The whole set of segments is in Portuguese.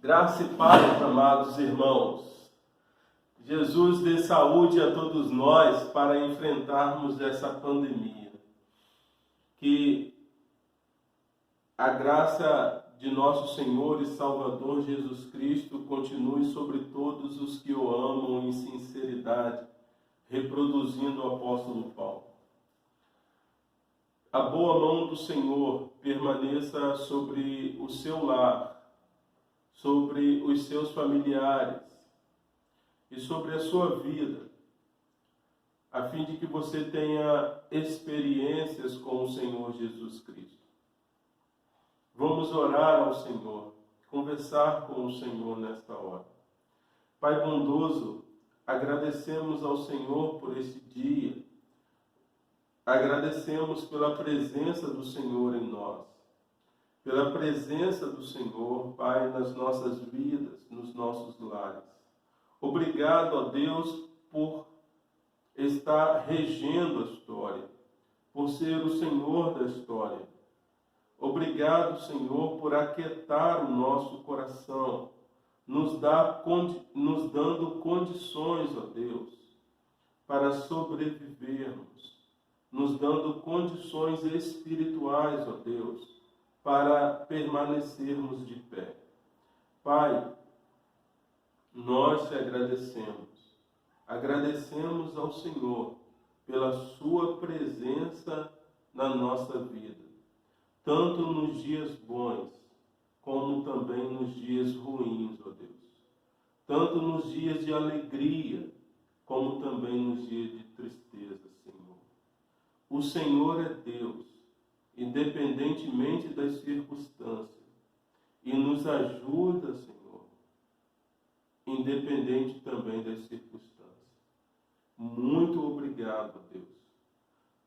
Graça e paz, amados irmãos. Jesus dê saúde a todos nós para enfrentarmos essa pandemia. Que a graça de nosso Senhor e Salvador Jesus Cristo continue sobre todos os que o amam em sinceridade, reproduzindo o apóstolo Paulo. A boa mão do Senhor permaneça sobre o seu lar, sobre os seus familiares e sobre a sua vida, a fim de que você tenha experiências com o Senhor Jesus Cristo. Vamos orar ao Senhor, conversar com o Senhor nesta hora. Pai bondoso, agradecemos ao Senhor por este dia, agradecemos pela presença do Senhor em nós, pela presença do Senhor, Pai, nas nossas vidas, nos nossos lares. Obrigado, ó Deus, por estar regendo a história, por ser o Senhor da história. Obrigado, Senhor, por aquietar o nosso coração, nos dando condições, ó Deus, para sobrevivermos, nos dando condições espirituais, ó Deus, para permanecermos de pé. Pai, nós te agradecemos. Agradecemos ao Senhor pela sua presença na nossa vida, tanto nos dias bons, como também nos dias ruins, ó Deus. Tanto nos dias de alegria, como também nos dias de tristeza, Senhor. O Senhor é Deus, independentemente das circunstâncias, e nos ajuda, Senhor, independente também das circunstâncias. Muito obrigado, Deus.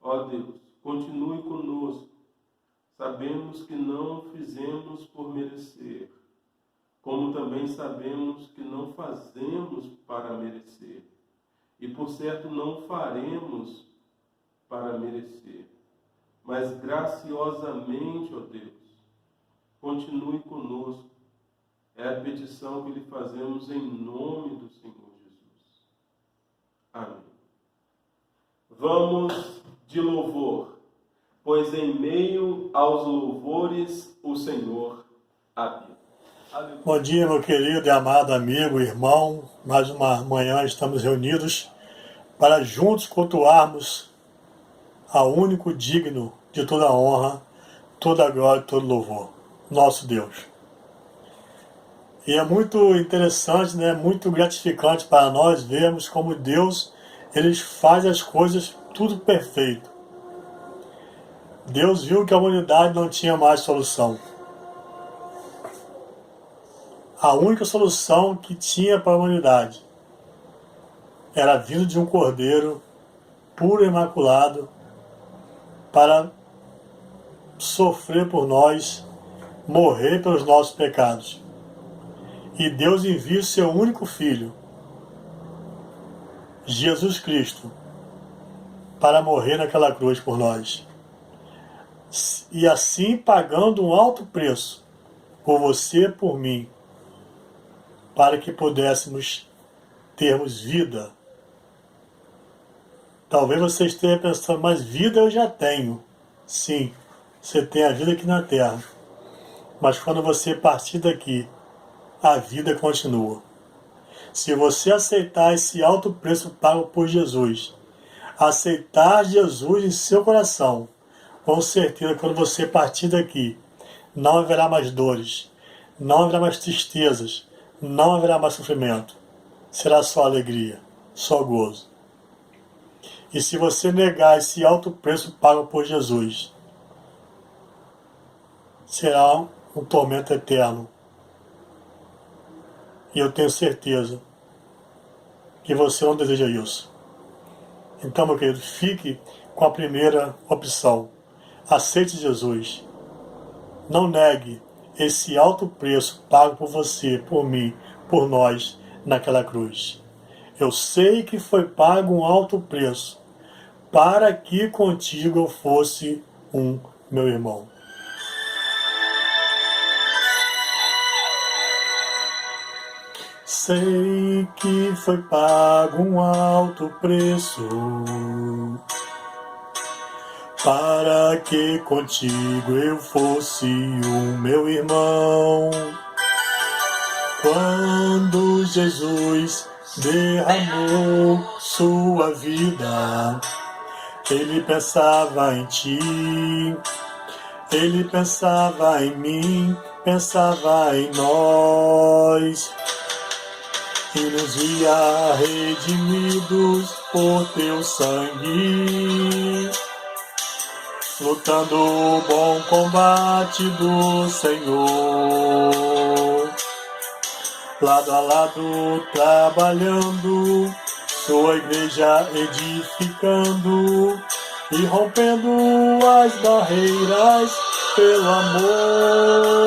Ó Deus, continue conosco. Sabemos que não fizemos por merecer, como também sabemos que não fazemos para merecer, e por certo não faremos para merecer. Mas graciosamente, ó Deus, continue conosco. É a petição que lhe fazemos em nome do Senhor Jesus. Amém. Vamos de louvor, pois em meio aos louvores o Senhor habita. Bom dia, meu querido e amado amigo, irmão. Mais uma manhã estamos reunidos para juntos cultuarmos ao único digno de toda honra, toda glória e todo louvor, nosso Deus. E é muito interessante, muito gratificante para nós vermos como Deus ele faz as coisas tudo perfeito. Deus viu que a humanidade não tinha mais solução. A única solução que tinha para a humanidade era a vinda de um cordeiro puro e imaculado para sofrer por nós, morrer pelos nossos pecados. E Deus envia o seu único Filho, Jesus Cristo, para morrer naquela cruz por nós. E assim pagando um alto preço por você e por mim, para que pudéssemos termos vida. Talvez você esteja pensando, mas vida eu já tenho. Sim, você tem a vida aqui na Terra. Mas quando você partir daqui, a vida continua. Se você aceitar esse alto preço pago por Jesus, aceitar Jesus em seu coração, com certeza quando você partir daqui, não haverá mais dores, não haverá mais tristezas, não haverá mais sofrimento. Será só alegria, só gozo. E se você negar esse alto preço pago por Jesus, será um tormento eterno. E eu tenho certeza que você não deseja isso. Então, meu querido, fique com a primeira opção. Aceite Jesus. Não negue esse alto preço pago por você, por mim, por nós, naquela cruz. Eu sei que foi pago um alto preço para que contigo eu fosse meu irmão. Sei que foi pago um alto preço para que contigo eu fosse o meu irmão. Quando Jesus derramou sua vida, Ele pensava em ti, Ele pensava em mim, pensava em nós. E nos via redimidos por teu sangue, lutando o bom combate do Senhor. Lado a lado trabalhando, sua igreja edificando e rompendo as barreiras pelo amor.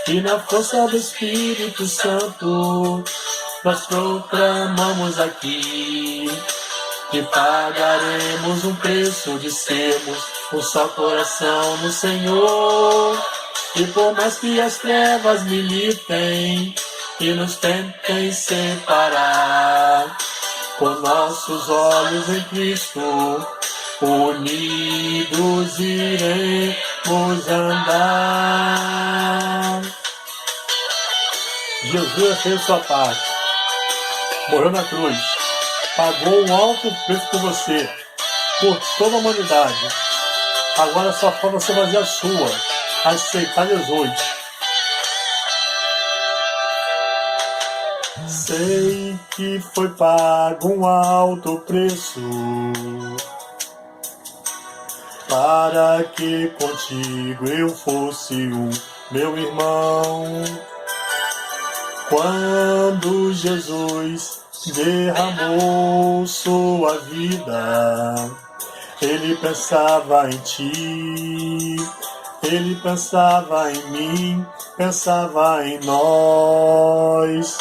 E na força do Espírito Santo, nós proclamamos aqui que pagaremos um preço de sermos um só coração no Senhor. E por mais que as trevas militem e nos tentem separar, com nossos olhos em Cristo, unidos iremos andar. Jesus fez sua parte, morreu na cruz, pagou um alto preço por você, por toda a humanidade. Agora só falta você fazer a sua, aceitar Jesus. Sei que foi pago um alto preço para que contigo eu fosse o meu irmão. Quando Jesus derramou sua vida, Ele pensava em ti, Ele pensava em mim, pensava em nós.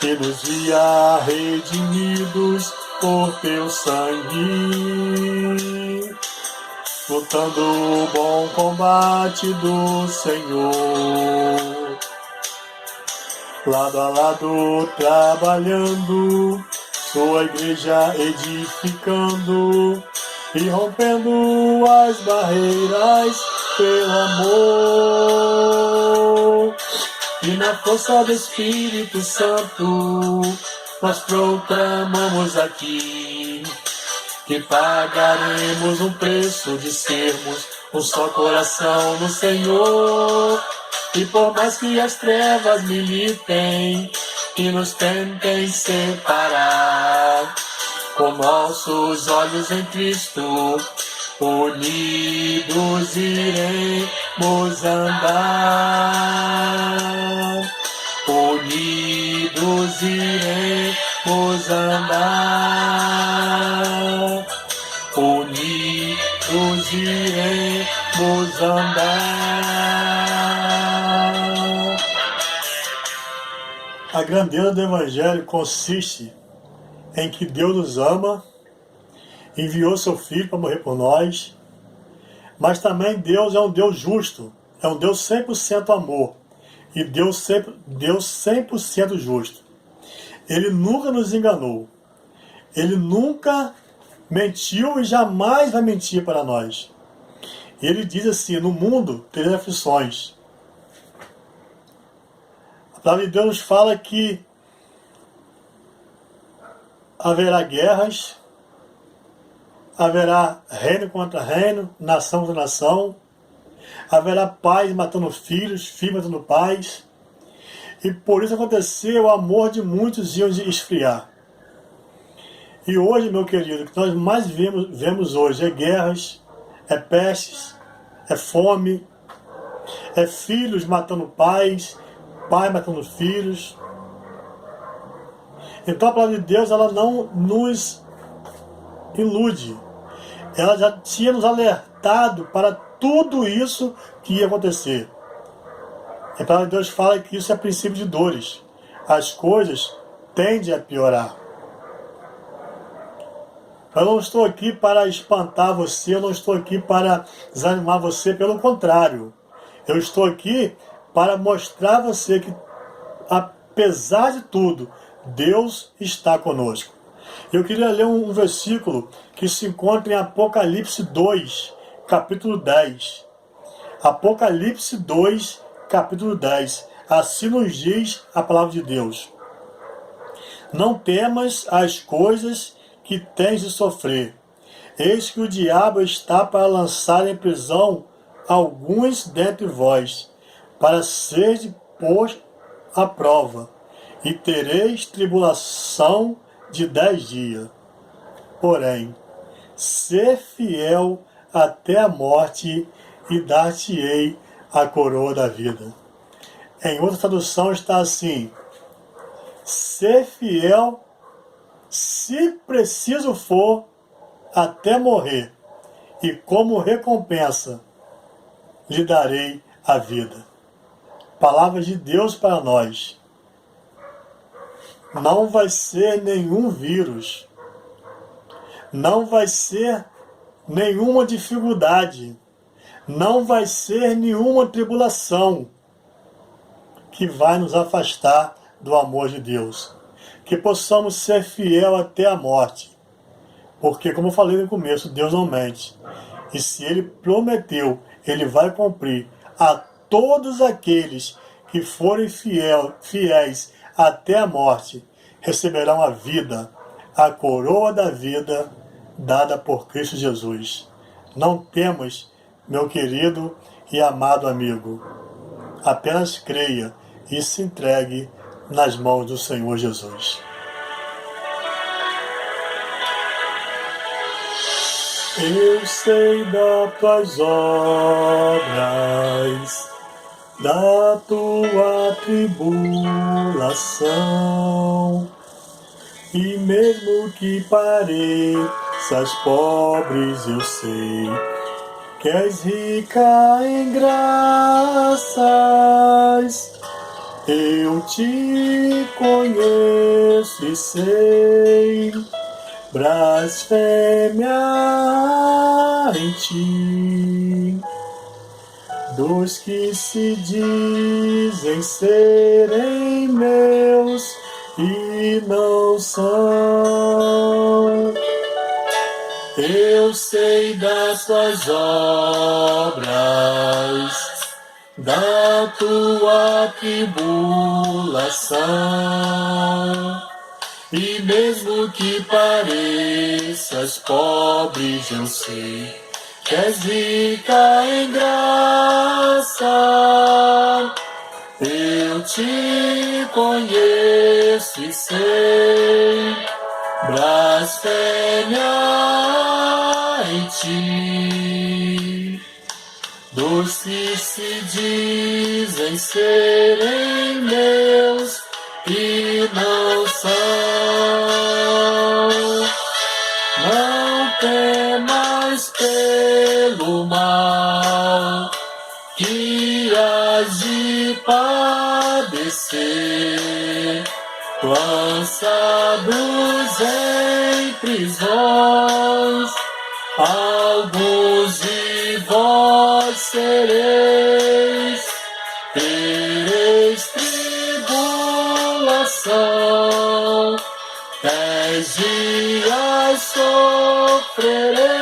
E nos via redimidos por teu sangue, lutando o bom combate do Senhor. Lado a lado trabalhando, sua igreja edificando e rompendo as barreiras pelo amor. E na força do Espírito Santo, nós proclamamos aqui que pagaremos um preço de sermos um só coração no Senhor. E por mais que as trevas militem e nos tentem separar, com nossos olhos em Cristo, unidos iremos andar. Unidos iremos andar. Unidos iremos andar. A grandeza do Evangelho consiste em que Deus nos ama, enviou seu Filho para morrer por nós, mas também Deus é um Deus justo, é um Deus 100% amor, e Deus 100% justo. Ele nunca nos enganou, Ele nunca mentiu e jamais vai mentir para nós. Ele diz assim: no mundo tereis aflições. A palavra de Deus nos fala que haverá guerras, haverá reino contra reino, nação contra nação, haverá pais matando filhos, filhos matando pais, e por isso aconteceu, o amor de muitos ia esfriar. E hoje, meu querido, o que nós mais vemos hoje é guerras, é pestes, é fome, é filhos matando pais, pai matando filhos. Então a palavra de Deus, ela não nos ilude. Ela já tinha nos alertado para tudo isso que ia acontecer. A palavra de Deus fala que isso é princípio de dores. As coisas tendem a piorar. Eu não estou aqui para espantar você, eu não estou aqui para desanimar você, pelo contrário. Eu estou aqui para mostrar a você que apesar de tudo, Deus está conosco. Eu queria ler um versículo que se encontra em Apocalipse 2, capítulo 10. Apocalipse 2, capítulo 10. Assim nos diz a palavra de Deus. Não temas as coisas que tens de sofrer. Eis que o diabo está para lançar em prisão alguns dentre vós, para ser posto à prova, e tereis tribulação de 10 dias. Porém, ser fiel até a morte, e dar-te-ei a coroa da vida. Em outra tradução está assim: ser fiel, se preciso for, até morrer, e como recompensa lhe darei a vida. Palavras de Deus para nós. Não vai ser nenhum vírus, não vai ser nenhuma dificuldade, não vai ser nenhuma tribulação que vai nos afastar do amor de Deus. Que possamos ser fiel até a morte. Porque, como eu falei no começo, Deus não mente. E se Ele prometeu, Ele vai cumprir. A todos aqueles que forem fiéis até a morte, receberão a vida, a coroa da vida dada por Cristo Jesus. Não temas, meu querido e amado amigo. Apenas creia e se entregue nas mãos do Senhor Jesus. Eu sei das tuas obras, da tua tribulação, e mesmo que pareças pobres, eu sei que és rica em graças. Eu te conheço e sei blasfêmia em ti, dos que se dizem serem meus e não são. Eu sei das tuas obras, da tua tribulação, e mesmo que pareças pobres, eu sei que és rica em graça. Eu te conheço e sei blasfêmia em ti, dos que se dizem serem meus e não são. Não temas pelo mal que hás de padecer, lançados em prisões, alguns de vós sereis, tereis tribulação, 10 dias sofrereis.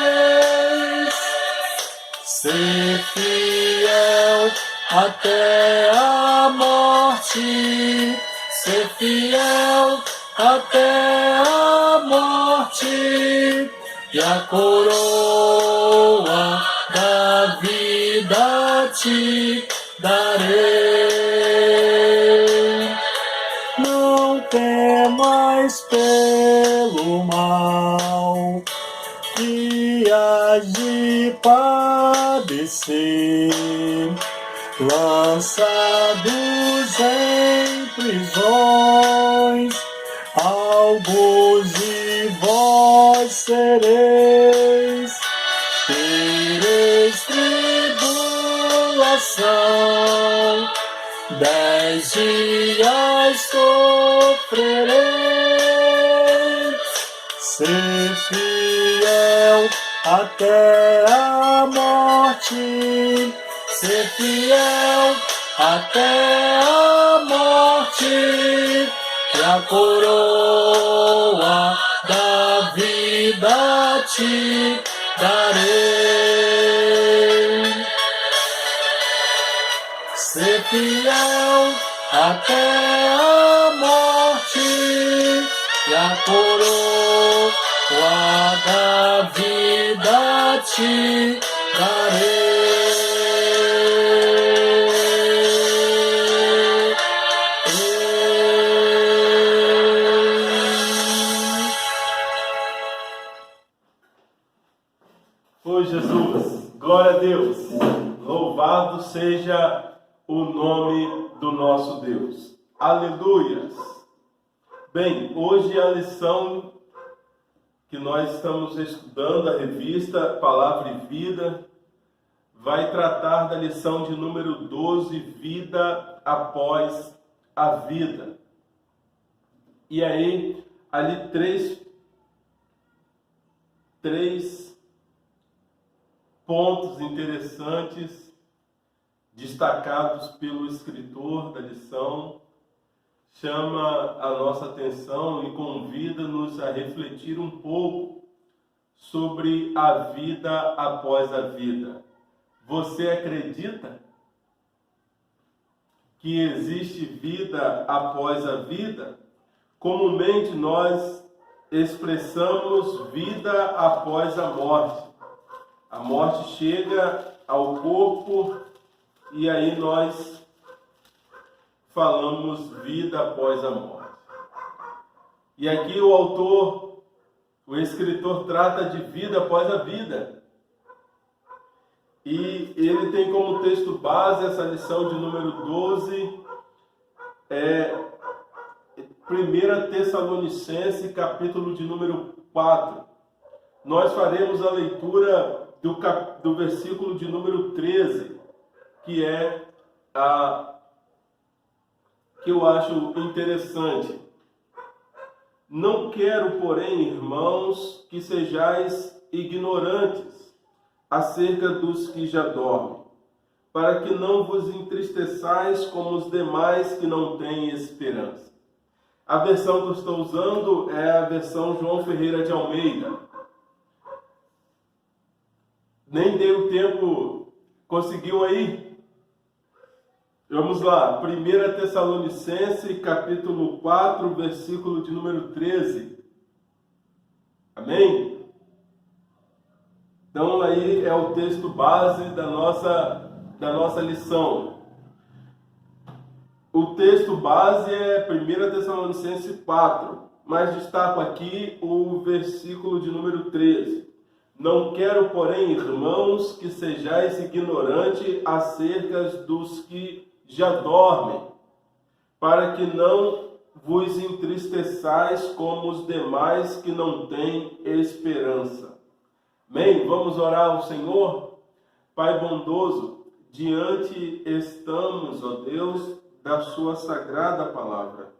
Ser fiel até a morte, ser fiel até a morte, e a coroa da vida te darei. Não temas pelo mal que hás de padecer, lançados em prisões, alguns de vós sereis, tereis tribulação, 10 dias sofrereis. Ser fiel até a morte, ser fiel até a morte, e a coroa da vida te darei. Ser fiel até a morte e a coroa da vida te darei. Oi, Jesus, glória a Deus, louvado seja o nome do nosso Deus, aleluias. Bem, hoje a lição que nós estamos estudando, a revista Palavra e Vida, vai tratar da lição de número 12, Vida após a Vida. E aí, ali três pontos interessantes destacados pelo escritor da lição, chama a nossa atenção e convida-nos a refletir um pouco sobre a vida após a vida. Você acredita que existe vida após a vida? Comumente nós expressamos vida após a morte. A morte chega ao corpo e aí nós falamos vida após a morte. E aqui o autor, o escritor, trata de vida após a vida. E ele tem como texto base essa lição de número 12, 1 Tessalonicenses, capítulo de número 4. Nós faremos a leitura do versículo de número 13, que é a que eu acho interessante. Não quero, porém, irmãos, que sejais ignorantes acerca dos que já dormem, para que não vos entristeçais como os demais que não têm esperança. A versão que eu estou usando é a versão João Ferreira de Almeida. Nem deu tempo, conseguiu aí? Vamos lá, 1 Tessalonicenses, capítulo 4, versículo de número 13. Amém? Então aí é o texto base da nossa lição. O texto base é 1 Tessalonicenses 4, mas destaco aqui o versículo de número 13. Não quero, porém, irmãos, que sejais ignorantes acerca dos que já dormem, para que não vos entristeçais como os demais que não têm esperança. Amém? Vamos orar ao Senhor? Pai bondoso, diante estamos, ó Deus, da sua sagrada palavra.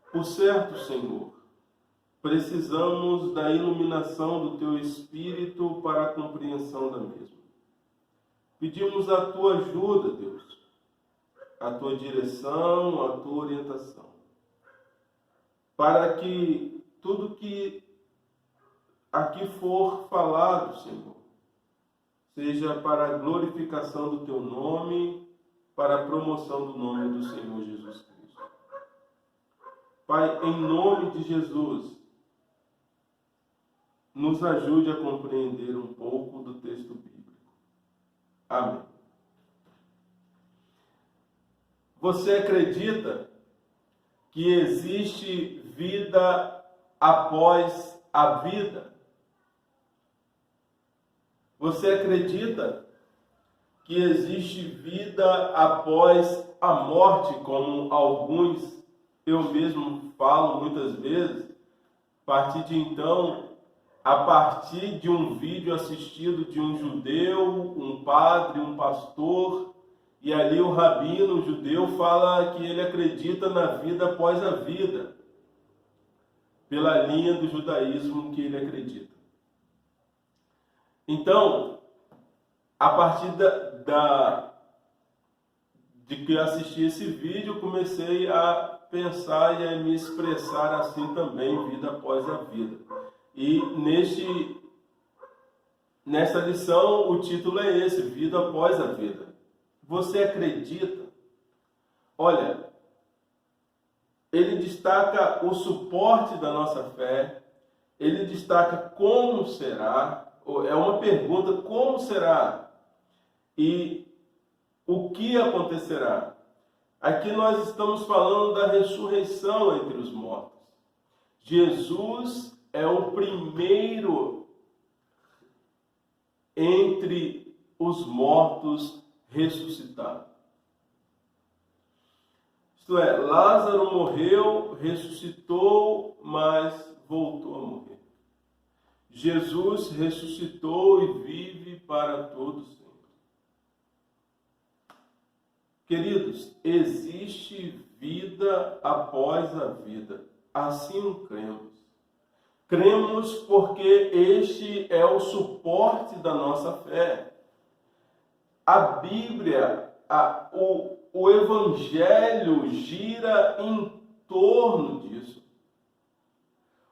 Por certo, Senhor, precisamos da iluminação do Teu Espírito para a compreensão da mesma. Pedimos a Tua ajuda, Deus, a Tua direção, a Tua orientação, para que tudo que aqui for falado, Senhor, seja para a glorificação do Teu nome, para a promoção do nome do Senhor Jesus Cristo. Pai, em nome de Jesus, nos ajude a compreender um pouco do texto bíblico. Amém. Você acredita que existe vida após a vida? Você acredita que existe vida após a morte, como alguns, eu mesmo falo muitas vezes, a partir de um vídeo assistido de um judeu, um padre, um pastor, e ali o rabino judeu fala que ele acredita na vida após a vida, pela linha do judaísmo que ele acredita. Então, a partir de que assisti esse vídeo, comecei a pensar e a me expressar assim também, vida após a vida. E nesta lição, o título é esse, Vida após a vida. Você acredita? Olha, ele destaca o suporte da nossa fé, ele destaca como será, é uma pergunta, como será? E o que acontecerá? Aqui nós estamos falando da ressurreição entre os mortos. Jesus é o primeiro entre os mortos ressuscitados. Isto é, Lázaro morreu, ressuscitou, mas voltou a morrer. Jesus ressuscitou e vive para todo sempre. Queridos, existe vida após a vida. Assim cremos. Cremos porque este é o suporte da nossa fé. A Bíblia, o Evangelho gira em torno disso.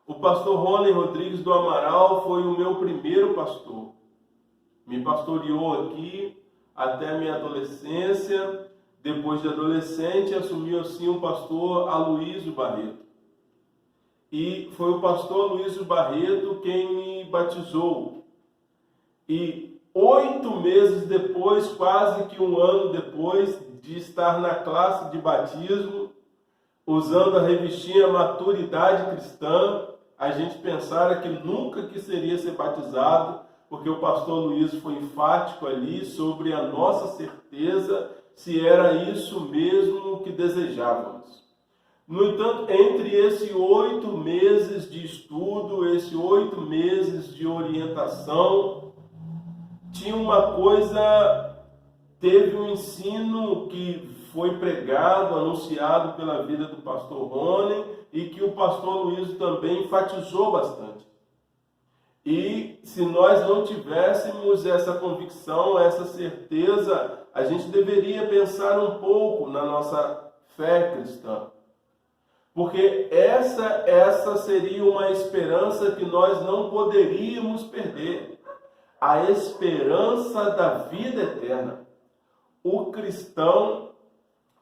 O pastor Rony Rodrigues do Amaral foi o meu primeiro pastor. Me pastoreou aqui até a minha adolescência. Depois de adolescente, assumiu assim o pastor Aloysio Barreto. E foi o pastor Aloysio Barreto quem me batizou. E 8 meses depois, quase que um ano depois de estar na classe de batismo, usando a revistinha Maturidade Cristã, a gente pensara que nunca que seria ser batizado, porque o pastor Luiz foi enfático ali sobre a nossa certeza se era isso mesmo que desejávamos. No entanto, entre esses 8 meses de estudo, esses 8 meses de orientação, tinha uma coisa, teve um ensino que foi pregado, anunciado pela vida do pastor Rony e que o pastor Luiz também enfatizou bastante. E se nós não tivéssemos essa convicção, essa certeza, a gente deveria pensar um pouco na nossa fé cristã. Porque essa seria uma esperança que nós não poderíamos perder. A esperança da vida eterna. O cristão,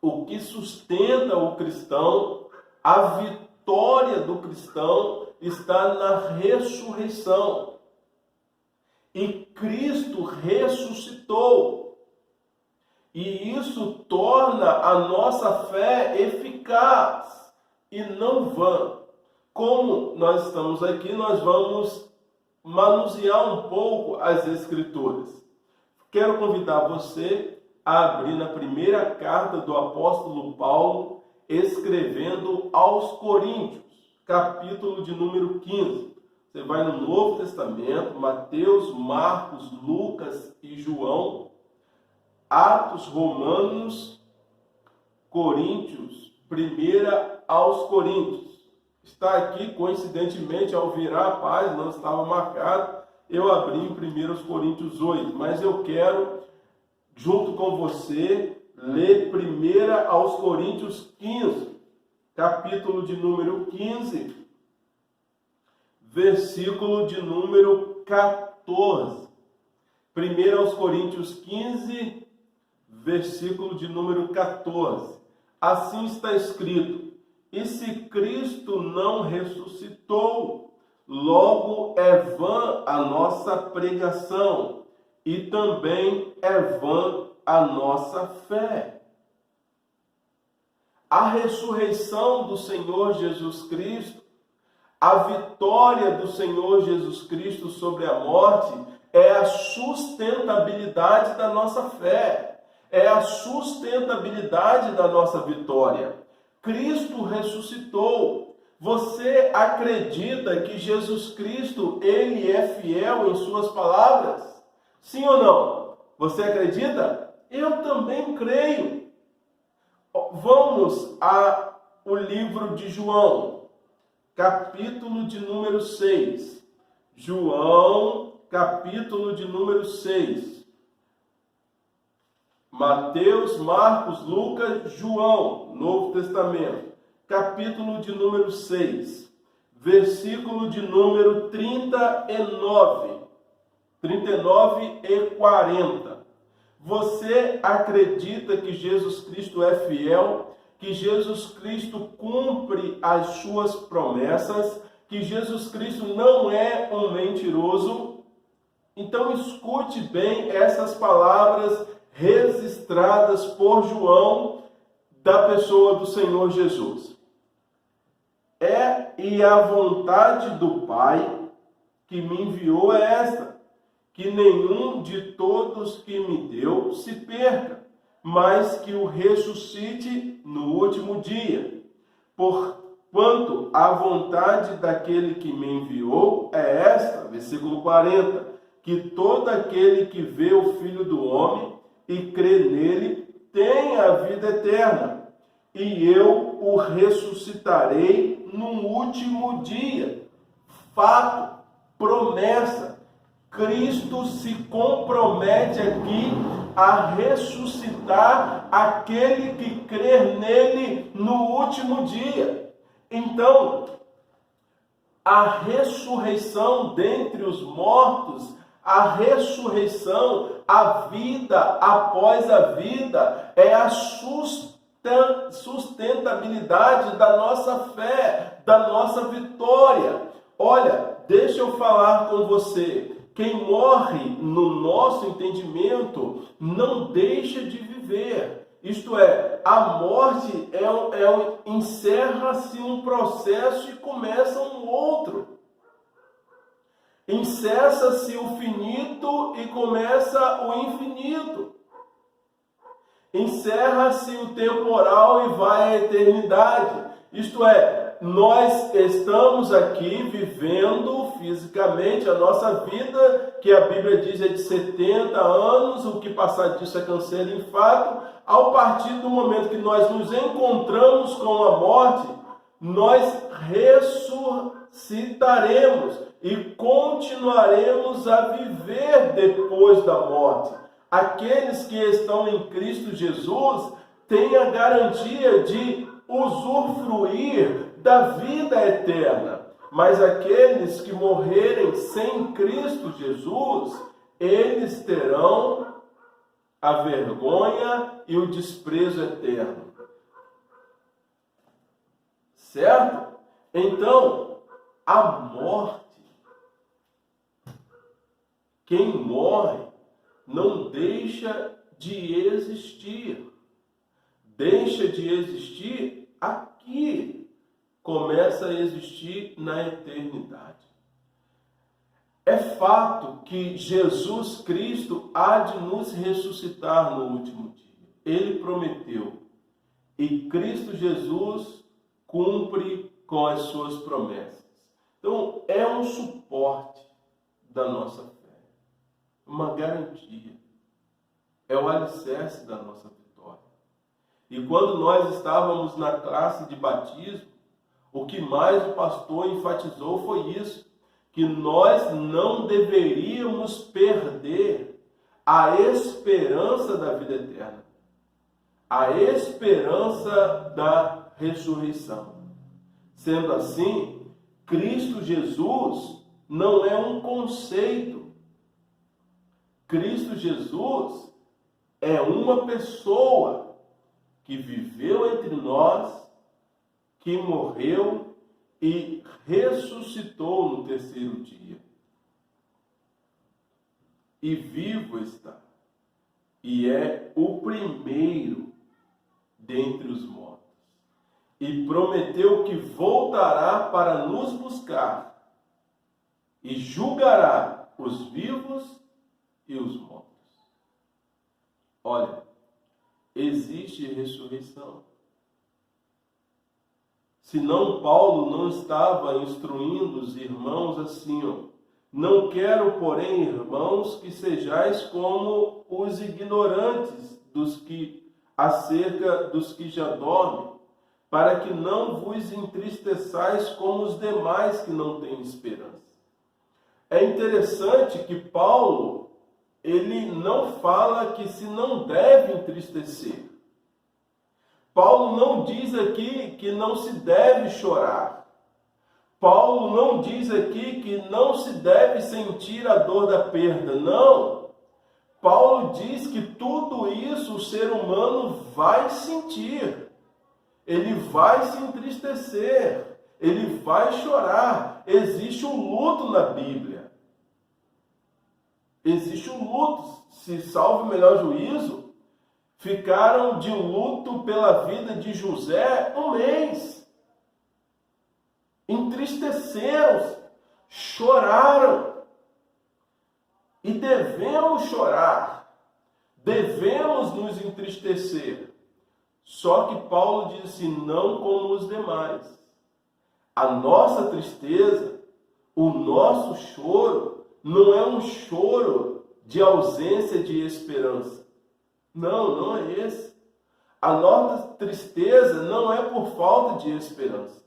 o que sustenta o cristão, a vitória do cristão está na ressurreição. E Cristo ressuscitou. E isso torna a nossa fé eficaz e não vã. Como nós estamos aqui, nós vamos manusear um pouco as Escrituras. Quero convidar você a abrir na primeira carta do apóstolo Paulo, escrevendo aos Coríntios, capítulo de número 15. Você vai no Novo Testamento, Mateus, Marcos, Lucas e João, Atos, Romanos, Coríntios, primeira aos Coríntios. Está aqui, coincidentemente, ao virar a página, não estava marcado, eu abri em 1 Coríntios 8, mas eu quero, junto com você, ler 1 aos Coríntios 15, capítulo de número 15, versículo de número 14. 1 aos Coríntios 15, versículo de número 14. Assim está escrito: e se Cristo não ressuscitou, logo é vã a nossa pregação, e também é vã a nossa fé. A ressurreição do Senhor Jesus Cristo, a vitória do Senhor Jesus Cristo sobre a morte, é a sustentabilidade da nossa fé, é a sustentabilidade da nossa vitória. Cristo ressuscitou. Você acredita que Jesus Cristo, ele é fiel em suas palavras? Sim ou não? Você acredita? Eu também creio. Vamos ao livro de João, capítulo de número 6. João, capítulo de número 6. Mateus, Marcos, Lucas, João, Novo Testamento, capítulo de número 6, versículo de número 39 e 40. Você acredita que Jesus Cristo é fiel, que Jesus Cristo cumpre as suas promessas, que Jesus Cristo não é um mentiroso? Então escute bem essas palavras registradas por João da pessoa do Senhor Jesus. E a vontade do Pai que me enviou é esta, que nenhum de todos que me deu se perca, mas que o ressuscite no último dia. Porquanto a vontade daquele que me enviou é esta, versículo 40, que todo aquele que vê o Filho do Homem e crê nele tem a vida eterna, e eu o ressuscitarei no último dia. Fato, promessa. Cristo se compromete aqui a ressuscitar aquele que crer nele no último dia. Então, a ressurreição dentre os mortos, a ressurreição, a vida após a vida, é a sustentabilidade da nossa fé, da nossa vitória. Olha, deixa eu falar com você. Quem morre, no nosso entendimento, não deixa de viver. Isto é, a morte encerra-se um processo e começa um outro. Encerra-se o finito e começa o infinito. Encerra-se o temporal e vai à eternidade. Isto é, nós estamos aqui vivendo fisicamente a nossa vida, que a Bíblia diz é de 70 anos, o que passar disso é canseiro em fato. Ao partir do momento que nós nos encontramos com a morte, nós ressuscitaremos e continuaremos a viver depois da morte. Aqueles que estão em Cristo Jesus têm a garantia de usufruir da vida eterna. Mas aqueles que morrerem sem Cristo Jesus, eles terão a vergonha e o desprezo eterno. Certo? Então, a morte, quem morre não deixa de existir. Deixa de existir aqui. Começa a existir na eternidade. É fato que Jesus Cristo há de nos ressuscitar no último dia. Ele prometeu. E Cristo Jesus cumpre com as suas promessas. Então, é um suporte da nossa fé. Uma garantia. É o alicerce da nossa vitória. E quando nós estávamos na classe de batismo, o que mais o pastor enfatizou foi isso, que nós não deveríamos perder a esperança da vida eterna, a esperança da ressurreição. Sendo assim, Cristo Jesus não é um conceito. Cristo Jesus é uma pessoa que viveu entre nós, que morreu e ressuscitou no terceiro dia. E vivo está. E é o primeiro dentre os mortos. E prometeu que voltará para nos buscar e julgará os vivos e os mortos. Olha, existe ressurreição. Senão Paulo não estava instruindo os irmãos assim, ó. Não quero, porém, irmãos, que sejais como os ignorantes acerca dos que já dormem, para que não vos entristeçais como os demais que não têm esperança. É interessante que Paulo ele não fala que se não deve entristecer. Paulo não diz aqui que não se deve chorar. Paulo não diz aqui que não se deve sentir a dor da perda. Não. Paulo diz que tudo isso o ser humano vai sentir. Ele vai se entristecer. Ele vai chorar. Existe um luto na Bíblia. Existe um luto. Se salvo o melhor juízo, ficaram de luto pela vida de José 1 mês. Entristeceram-se, choraram. E devemos chorar, devemos nos entristecer. Só que Paulo disse, não como os demais. A nossa tristeza, o nosso choro, não é um choro de ausência de esperança. Não, não é esse. A nossa tristeza não é por falta de esperança.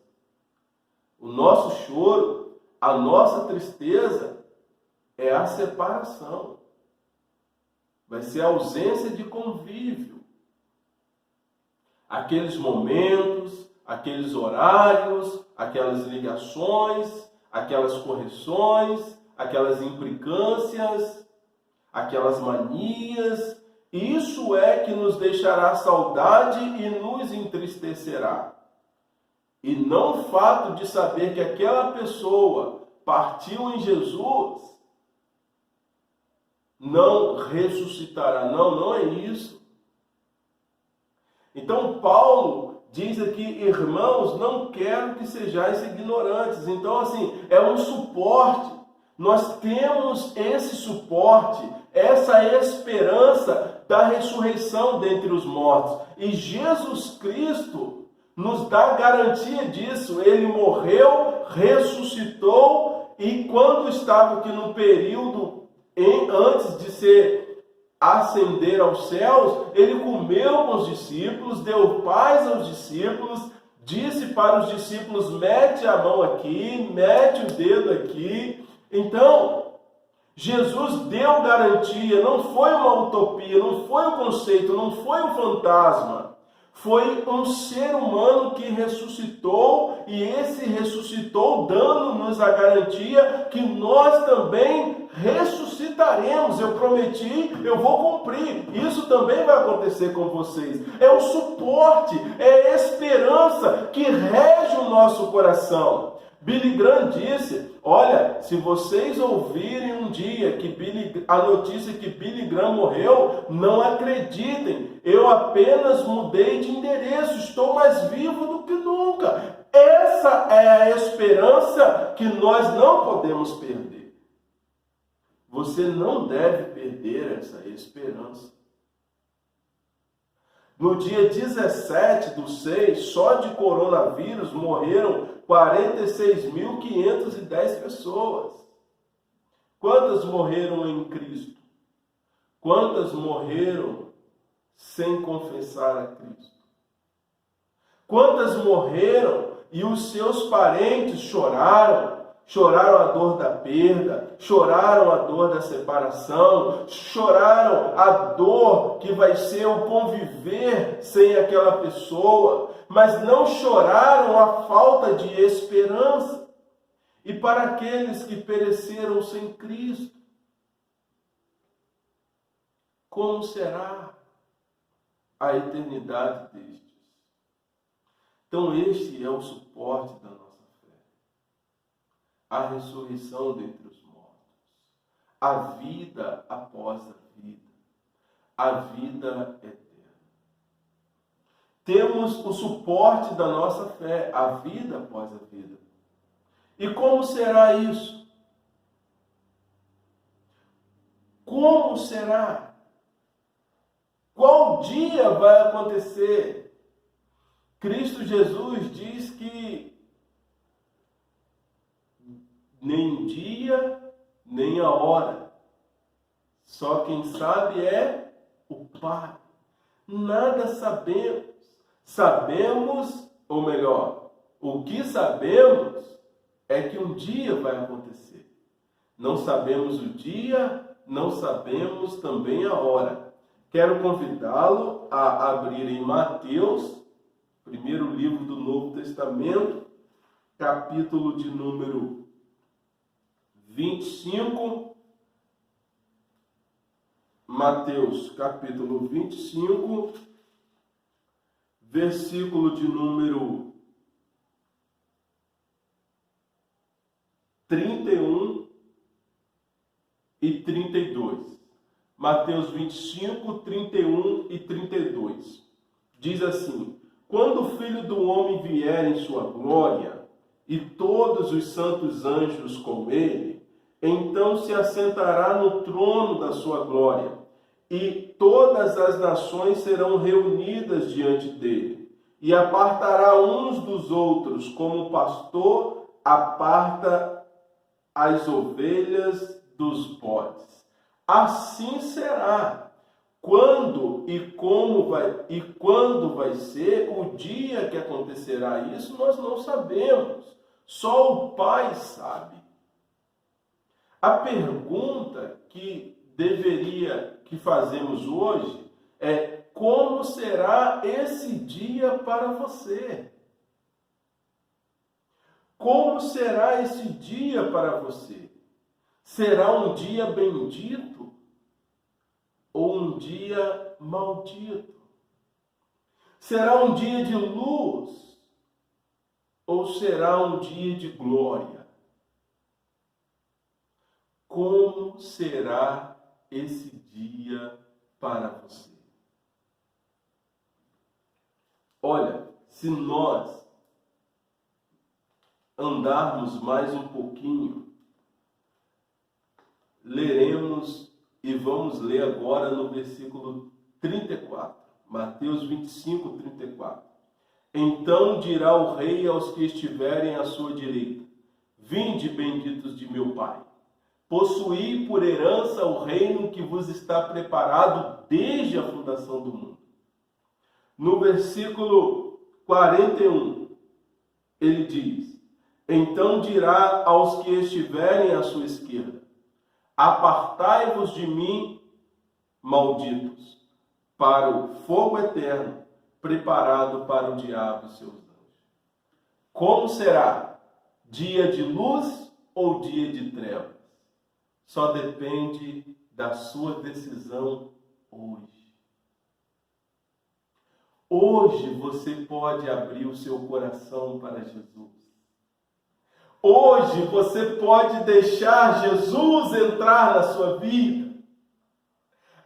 O nosso choro, a nossa tristeza é a separação. Vai ser a ausência de convívio. Aqueles momentos, aqueles horários, aquelas ligações, aquelas correções, aquelas implicâncias, aquelas manias. Isso é que nos deixará saudade e nos entristecerá. E não o fato de saber que aquela pessoa partiu em Jesus não ressuscitará. Não, não é isso. Então Paulo diz aqui, irmãos, não quero que sejais ignorantes. Então assim, é um suporte. Nós temos esse suporte, essa esperança da ressurreição dentre os mortos. E Jesus Cristo nos dá garantia disso. Ele morreu, ressuscitou e quando estava aqui no período antes de se ascender aos céus, ele comeu com os discípulos, deu paz aos discípulos, disse para os discípulos, mete a mão aqui, mete o dedo aqui. Então, Jesus deu garantia, não foi uma utopia, não foi um conceito, não foi um fantasma. Foi um ser humano que ressuscitou e esse ressuscitou dando-nos a garantia que nós também ressuscitaremos. Eu prometi, eu vou cumprir. Isso também vai acontecer com vocês. É o suporte, é a esperança que rege o nosso coração. Billy Graham disse, olha, se vocês ouvirem um dia a notícia que Billy Graham morreu, não acreditem, eu apenas mudei de endereço, estou mais vivo do que nunca. Essa é a esperança que nós não podemos perder. Você não deve perder essa esperança. No dia 17/6, só de coronavírus morreram 46.510 pessoas. Quantas morreram em Cristo? Quantas morreram sem confessar a Cristo? Quantas morreram e os seus parentes choraram? Choraram a dor da perda, choraram a dor da separação, choraram a dor que vai ser o conviver sem aquela pessoa, mas não choraram a falta de esperança. E para aqueles que pereceram sem Cristo, como será a eternidade destes? Então este é o suporte da nossa fé. A ressurreição dentre os mortos, a vida após a vida eterna. Temos o suporte da nossa fé, a vida após a vida. E como será isso? Como será? Qual dia vai acontecer? Cristo Jesus diz que nem o dia, nem a hora. Só quem sabe é o Pai. Nada sabemos. Sabemos, ou melhor, o que sabemos é que um dia vai acontecer. Não sabemos o dia não sabemos também a hora. Quero convidá-lo a abrir em Mateus, primeiro livro do Novo Testamento, capítulo de número 25. Mateus, capítulo 25, versículo de número 31 e 32. Mateus 25, 31 e 32. Diz assim: quando o Filho do Homem vier em sua glória, e todos os santos anjos com ele, então se assentará no trono da sua glória, e todas as nações serão reunidas diante dele, e apartará uns dos outros, como o pastor aparta as ovelhas dos bodes. Assim será. Quando vai ser o dia que acontecerá isso, nós não sabemos. Só o Pai sabe. A pergunta que fazemos hoje é: como será esse dia para você? Como será esse dia para você? Será um dia bendito ou um dia maldito? Será um dia de luz ou será um dia de glória? Como será esse dia para você? Olha, se nós andarmos mais um pouquinho, leremos e vamos ler agora no versículo 34, Mateus 25, 34. Então dirá o rei aos que estiverem à sua direita: vinde, benditos de meu Pai, possuí por herança o reino que vos está preparado desde a fundação do mundo. No versículo 41, ele diz: então dirá aos que estiverem à sua esquerda: apartai-vos de mim, malditos, para o fogo eterno, preparado para o diabo e seus anjos. Como será? Dia de luz ou dia de trevas? Só depende da sua decisão hoje. Hoje você pode abrir o seu coração para Jesus. Hoje você pode deixar Jesus entrar na sua vida.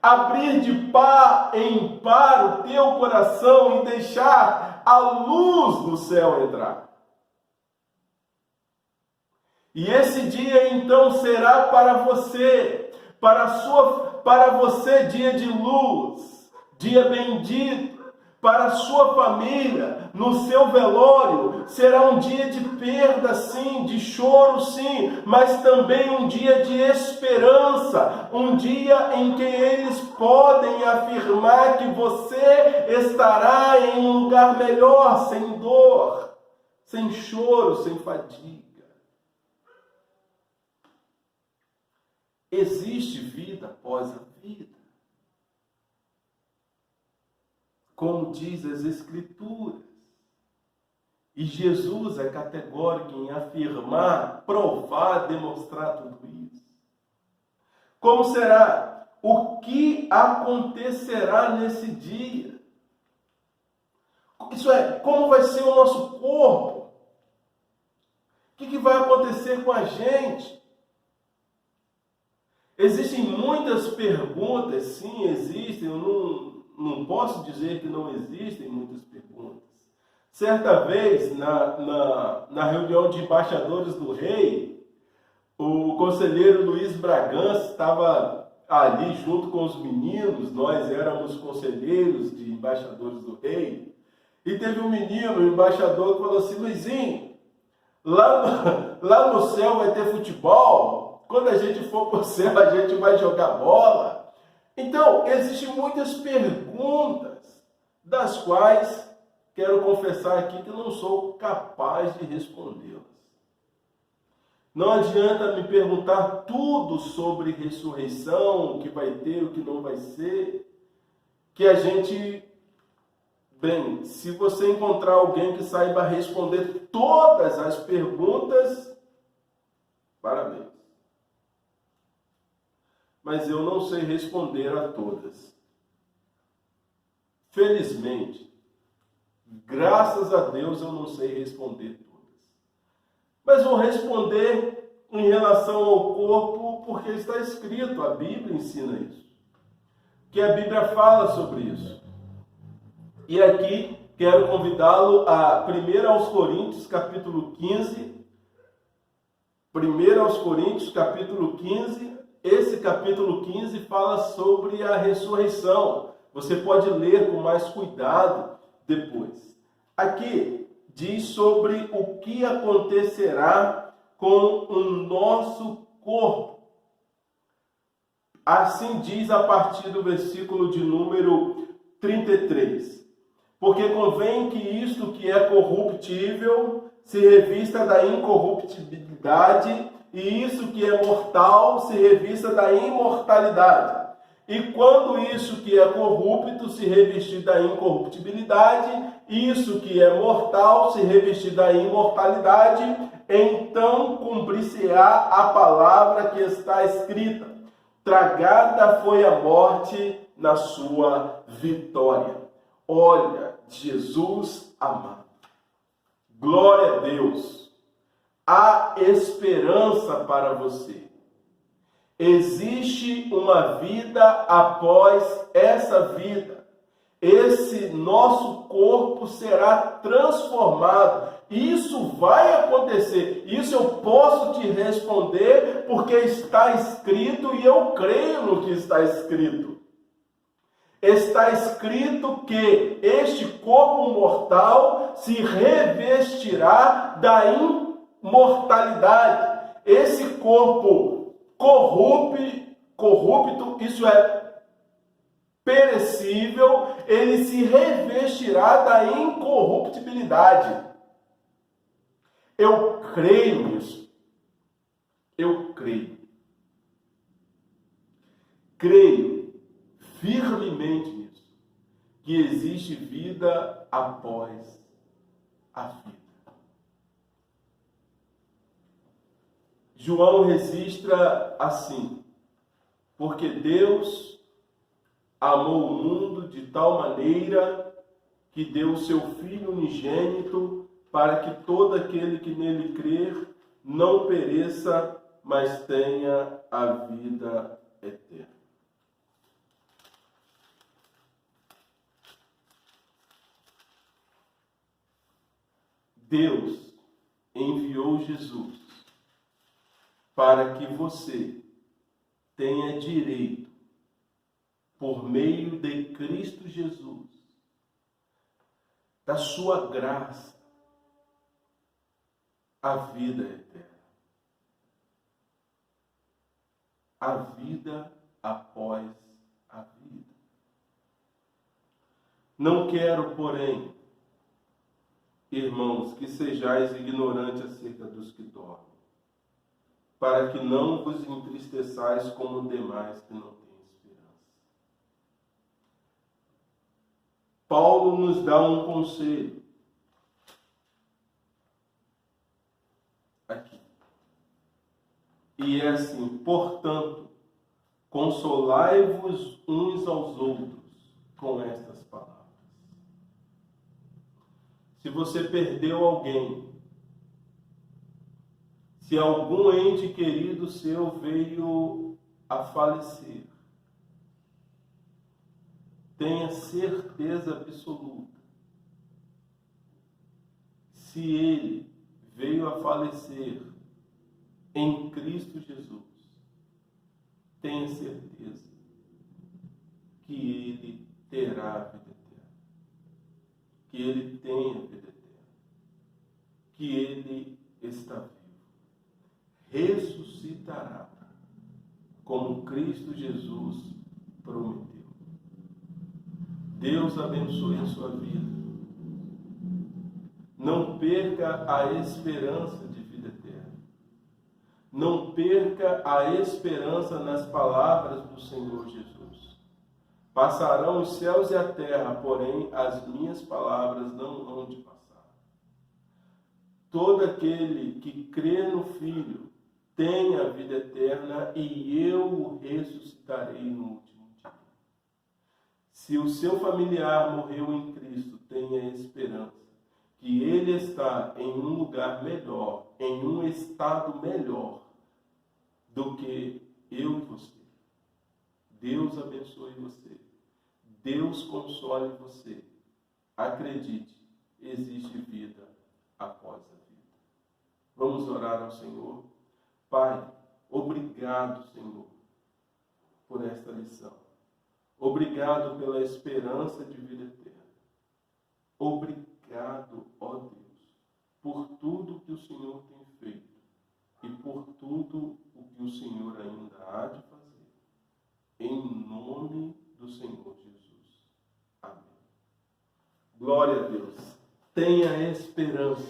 Abrir de par em par o teu coração e deixar a luz do céu entrar. E esse dia então será para você, para você dia de luz, dia bendito. Para a sua família, no seu velório, será um dia de perda, sim, de choro, sim, mas também um dia de esperança, um dia em que eles podem afirmar que você estará em um lugar melhor, sem dor, sem choro, sem fadiga. Existe vida após a vida. Como diz as Escrituras. E Jesus é categórico em afirmar, provar, demonstrar tudo isso. Como será? O que acontecerá nesse dia? Isso é, como vai ser o nosso corpo? O que vai acontecer com a gente? Existem muitas perguntas, sim, existem, eu não posso dizer que não existem muitas perguntas. Certa vez, na reunião de embaixadores do rei, o conselheiro Luiz Bragança estava ali junto com os meninos, nós éramos conselheiros de embaixadores do rei, e teve um menino, um embaixador, que falou assim: Luizinho, lá no céu vai ter futebol, quando a gente for para o céu a gente vai jogar bola. Então, existem muitas perguntas, das quais quero confessar aqui que não sou capaz de respondê-las. Não adianta me perguntar tudo sobre ressurreição, o que vai ter, o que não vai ser, que a gente... Bem, se você encontrar alguém que saiba responder todas as perguntas, parabéns. Mas eu não sei responder a todas. Felizmente, graças a Deus, eu não sei responder todas. Mas vou responder em relação ao corpo, porque está escrito, a Bíblia ensina isso. Que a Bíblia fala sobre isso. E aqui quero convidá-lo a 1 aos Coríntios, capítulo 15. 1 aos Coríntios, capítulo 15. Esse capítulo 15 fala sobre a ressurreição. Você pode ler com mais cuidado depois. Aqui diz sobre o que acontecerá com o nosso corpo. Assim diz a partir do versículo de número 33. Porque convém que isto que é corruptível se revista da incorruptibilidade, e isso que é mortal se revista da imortalidade. E quando isso que é corrupto se revestir da incorruptibilidade, isso que é mortal se revestir da imortalidade, então cumprir-se-á a palavra que está escrita: tragada foi a morte na sua vitória. Olha, Jesus amado, glória a Deus, há esperança para você. Existe uma vida após essa vida. Esse nosso corpo será transformado. Isso vai acontecer. Isso eu posso te responder porque está escrito e eu creio no que está escrito. Está escrito que este corpo mortal se revestirá da imortalidade. Esse corpo corrupto, isso é perecível, ele se revestirá da incorruptibilidade. Eu creio nisso. Eu creio. Creio firmemente nisso, que existe vida após a vida. João registra assim: porque Deus amou o mundo de tal maneira que deu o seu Filho unigênito para que todo aquele que nele crer não pereça, mas tenha a vida eterna. Deus enviou Jesus para que você tenha direito, por meio de Cristo Jesus, da sua graça, a vida eterna. A vida após a vida. Não quero, porém, irmãos, que sejais ignorantes acerca dos que dormem, para que não vos entristeçais como demais que não têm esperança. Paulo nos dá um conselho aqui. E é assim: portanto, consolai-vos uns aos outros com estas palavras. Se você perdeu alguém, se algum ente querido seu veio a falecer, tenha certeza absoluta, se ele veio a falecer em Cristo Jesus, tenha certeza que ele terá a vida eterna, que ele tem a vida eterna, que ele está vivo, ressuscitará, como Cristo Jesus prometeu. Deus abençoe a sua vida. Não perca a esperança de vida eterna. Não perca a esperança nas palavras do Senhor Jesus. Passarão os céus e a terra, porém as minhas palavras não hão de passar. Todo aquele que crê no Filho tem a vida eterna e eu o ressuscitarei no último dia. Se o seu familiar morreu em Cristo, tenha esperança que ele está em um lugar melhor, em um estado melhor do que eu e você. Deus abençoe você. Deus console você. Acredite, existe vida após a vida. Vamos orar ao Senhor. Pai, obrigado, Senhor, por esta lição. Obrigado pela esperança de vida eterna. Obrigado, ó Deus, por tudo que o Senhor tem feito e por tudo o que o Senhor ainda há de fazer. Em nome do Senhor Jesus. Amém. Glória a Deus. Tenha esperança.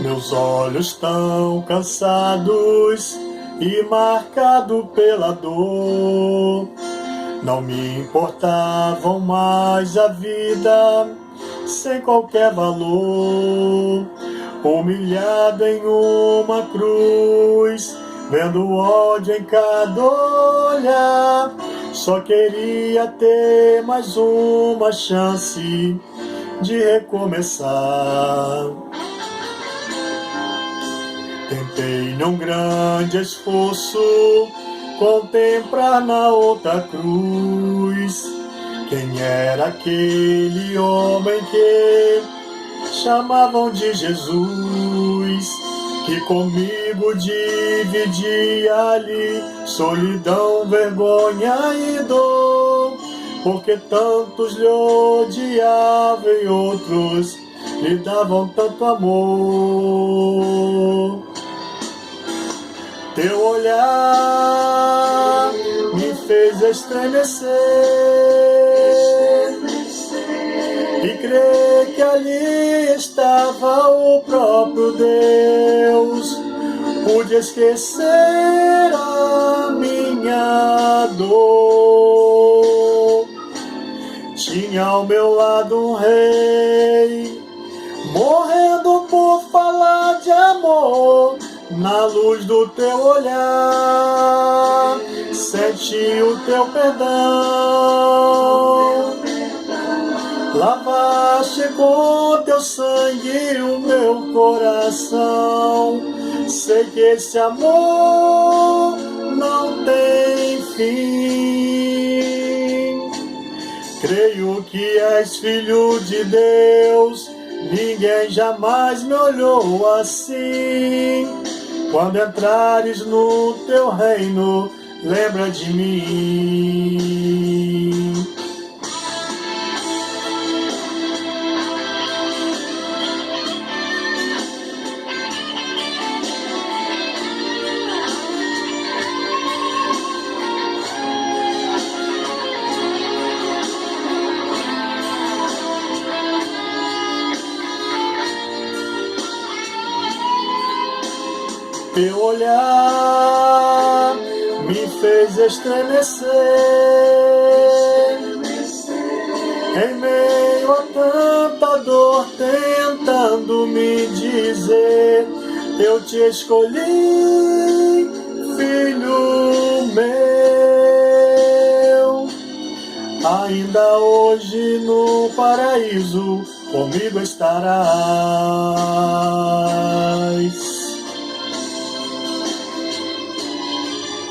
Meus olhos tão cansados e marcados pela dor, não me importavam mais a vida sem qualquer valor. Humilhado em uma cruz, vendo o ódio em cada olhar, só queria ter mais uma chance de recomeçar. Tentei num grande esforço contemplar na outra cruz quem era aquele homem que chamavam de Jesus, que comigo dividia ali solidão, vergonha e dor, porque tantos lhe odiavam e outros lhe davam tanto amor. Teu olhar me fez estremecer e crer que ali estava o próprio Deus. Pude esquecer a minha dor. Tinha ao meu lado um rei, morrendo por falar de amor. Na luz do teu olhar, senti o teu perdão. Lavaste com teu sangue o meu coração. Sei que esse amor não tem fim. Creio que és filho de Deus. Ninguém jamais me olhou assim. Quando entrares no teu reino, lembra de mim. Teu olhar me fez estremecer em meio a tanta dor, tentando me dizer: eu te escolhi, filho meu. Ainda hoje no paraíso comigo estarás.